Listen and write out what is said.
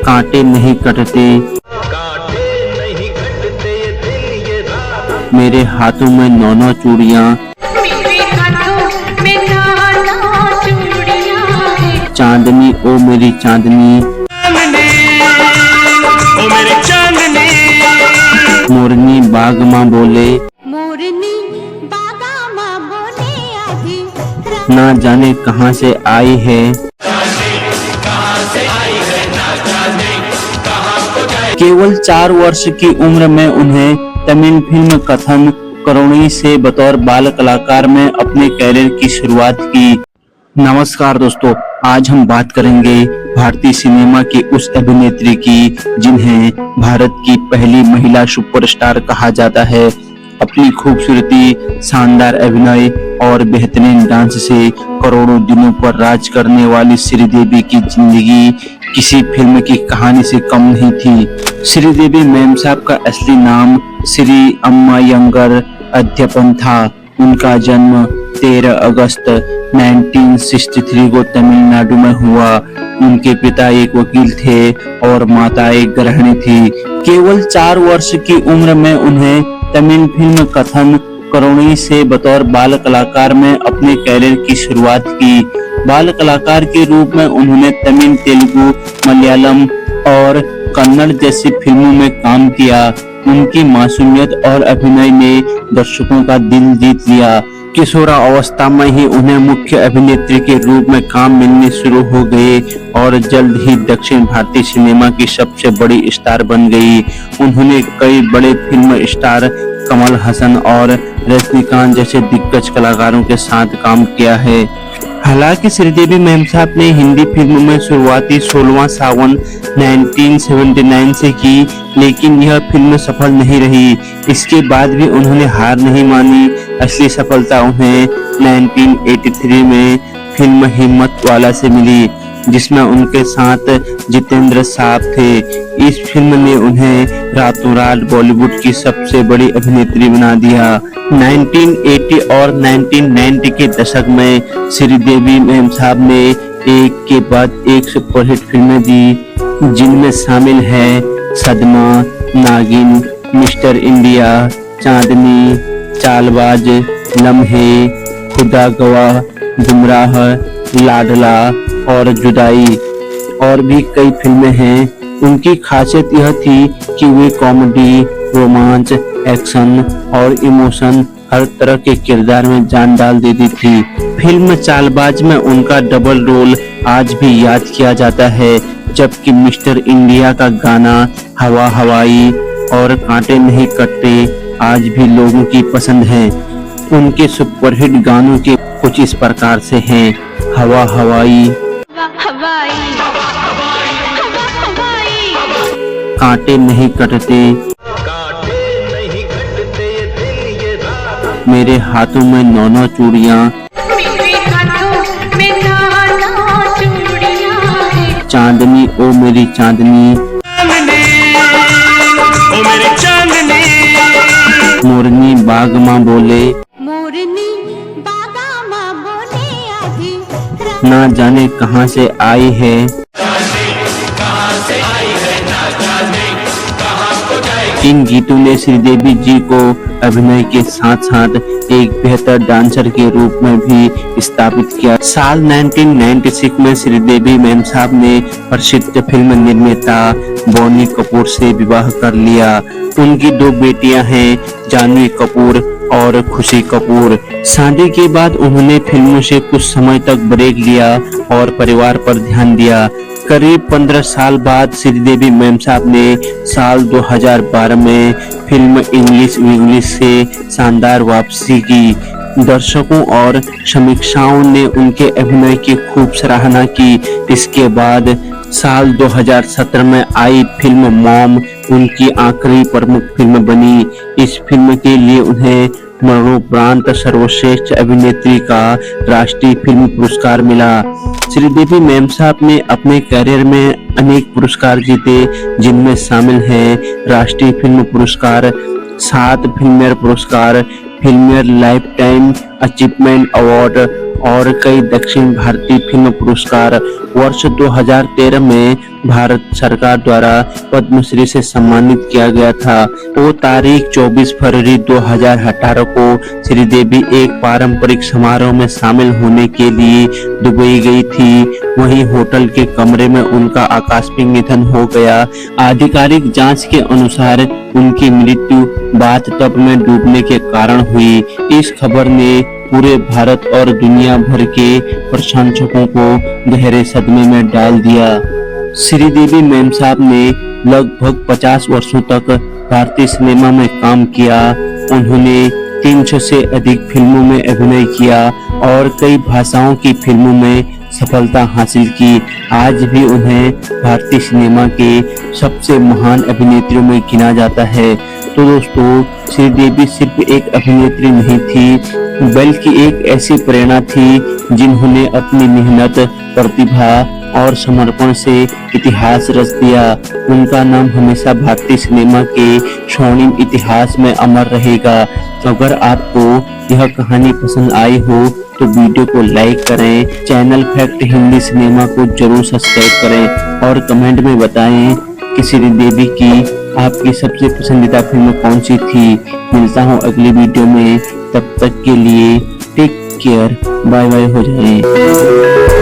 कांटे नहीं कटते मेरे हाथों में 9 चूड़ियां, चांदनी ओ मेरी चांदनी, मोरनी बाग माँ बोले, ना जाने कहाँ से आई है। केवल 4 वर्ष की उम्र में उन्हें तमिल फिल्म कथन करुणी से बतौर बाल कलाकार में अपने कैरियर की शुरुआत की। नमस्कार दोस्तों, आज हम बात करेंगे भारतीय सिनेमा की उस अभिनेत्री की जिन्हें भारत की पहली महिला सुपरस्टार कहा जाता है। अपनी खूबसूरती, शानदार अभिनय और बेहतरीन डांस से करोड़ों दिलों पर राज करने वाली श्रीदेवी की जिंदगी किसी फिल्म की कहानी से कम नहीं थी। श्रीदेवी मैम साहब का असली नाम श्री अम्मायंगर अध्यपन था। उनका जन्म 13 अगस्त 1963 को तमिलनाडु में हुआ। उनके पिता एक वकील थे और माता एक गृहिणी थी। केवल 4 वर्ष की उम्र में उन्हें तमिल फिल्म कथन करुणी से बतौर बाल कलाकार में अपने कैरियर की शुरुआत की। बाल कलाकार के रूप में उन्होंने तमिल, तेलुगु, मलयालम और कन्नड़ जैसी फिल्मों में काम किया। उनकी मासूमियत और अभिनय ने दर्शकों का दिल जीत लिया। किशोरावस्था में ही उन्हें मुख्य अभिनेत्री के रूप में काम मिलने शुरू हो गए और जल्द ही दक्षिण भारतीय सिनेमा की सबसे बड़ी स्टार बन गई। उन्होंने कई बड़े फिल्म स्टार कमल हसन और रजनीकांत जैसे दिग्गज कलाकारों के साथ काम किया है। हालांकि श्रीदेवी मैम साहब ने हिंदी फिल्मों में शुरुआती 16वां सावन 1979 से की, लेकिन यह फिल्म सफल नहीं रही। इसके बाद भी उन्होंने हार नहीं मानी। असली सफलता उन्हें 1983 में फिल्म हिम्मत वाला से मिली, जिसमें उनके साथ जितेंद्र साहब थे। इस फिल्म ने उन्हें रातों रात बॉलीवुड की सबसे बड़ी अभिनेत्री बना दिया। 1980 और 1990 के दशक में श्रीदेवी मैम साहब ने एक के बाद एक सुपरहिट फिल्में दी, जिनमें शामिल है सदमा, नागिन, मिस्टर इंडिया, चांदनी, चालबाज, लम्हे, खुदा गवाह, गुमराह, लाडला और जुदाई और भी कई फिल्में हैं। उनकी खासियत यह थी कि वे कॉमेडी, रोमांच, एक्शन और इमोशन हर तरह के किरदार में जान डाल देती थी। फिल्म चालबाज में उनका डबल रोल आज भी याद किया जाता है, जबकि मिस्टर इंडिया का गाना हवा हवाई और कांटे नहीं कटते आज भी लोगों की पसंद है। उनके सुपरहिट गानों के कुछ इस प्रकार से हैं: हवा हवाई, कांटे नहीं कटते मेरे हाथों में 9 चूड़ियां, चांदनी ओ मेरी चांदनी, मोरनी बाग माँ बोले, ना जाने कहाँ से आई है। इन गीतों ने श्रीदेवी जी को अभिनय के साथ साथ एक बेहतर डांसर के रूप में भी स्थापित किया। साल 1996 में श्रीदेवी मैम साहब ने प्रसिद्ध फिल्म निर्माता बोनी कपूर से विवाह कर लिया। उनकी 2 बेटियां हैं, जानवी कपूर और खुशी कपूर। शादी के बाद उन्होंने फिल्मों से कुछ समय तक ब्रेक लिया और परिवार पर ध्यान दिया। करीब 15 साल बाद श्रीदेवी मैम साहब ने साल 2012 में फिल्म इंग्लिश विंग्लिश से शानदार वापसी की। दर्शकों और समीक्षाओं ने उनके अभिनय की खूब सराहना की। इसके बाद साल 2017 में आई फिल्म मॉम उनकी आखिरी प्रमुख फिल्म बनी। इस फिल्म के लिए उन्हें मरणोपरांत सर्वश्रेष्ठ अभिनेत्री का राष्ट्रीय फिल्म पुरस्कार मिला। श्रीदेवी मैम साहब ने अपने करियर में अनेक पुरस्कार जीते, जिनमें शामिल हैं राष्ट्रीय फिल्म पुरस्कार, 7 फिल्मफेयर पुरस्कार, Filmfare life time achievement award और कई दक्षिण भारतीय फिल्म पुरस्कार। वर्ष 2013 में भारत सरकार द्वारा पद्मश्री से सम्मानित किया गया था। वो तारीख 24 फरवरी 2018 को श्रीदेवी एक पारंपरिक समारोह में शामिल होने के लिए दुबई गई थी। वहीं होटल के कमरे में उनका आकस्मिक निधन हो गया। आधिकारिक जांच के अनुसार उनकी मृत्यु बाथटब में डूबने के कारण हुई। इस खबर ने पूरे भारत और दुनिया भर के प्रशंसकों को गहरे सदमे में डाल दिया। श्रीदेवी मैम साहब ने लगभग 50 वर्षों तक भारतीय सिनेमा में काम किया। उन्होंने 300 से अधिक फिल्मों में अभिनय किया और कई भाषाओं की फिल्मों में सफलता हासिल की। आज भी उन्हें भारतीय सिनेमा के सबसे महान अभिनेत्रियों में गिना जाता है। तो दोस्तों, श्रीदेवी सिर्फ एक अभिनेत्री नहीं थी, बल्कि एक ऐसी प्रेरणा थी जिन्होंने अपनी मेहनत, प्रतिभा और समर्पण से इतिहास रच दिया। उनका नाम हमेशा भारतीय सिनेमा के स्वर्णिम इतिहास में अमर रहेगा। अगर आपको यह कहानी पसंद आई हो तो वीडियो को लाइक करें, चैनल फैक्ट हिंदी सिनेमा को जरूर सब्सक्राइब करें और कमेंट में बताएं कि श्रीदेवी की आपकी सबसे पसंदीदा फिल्म कौन सी थी। मिलता हूँ अगली वीडियो में, तब तक के लिए टेक केयर, बाय बाय हो जाए।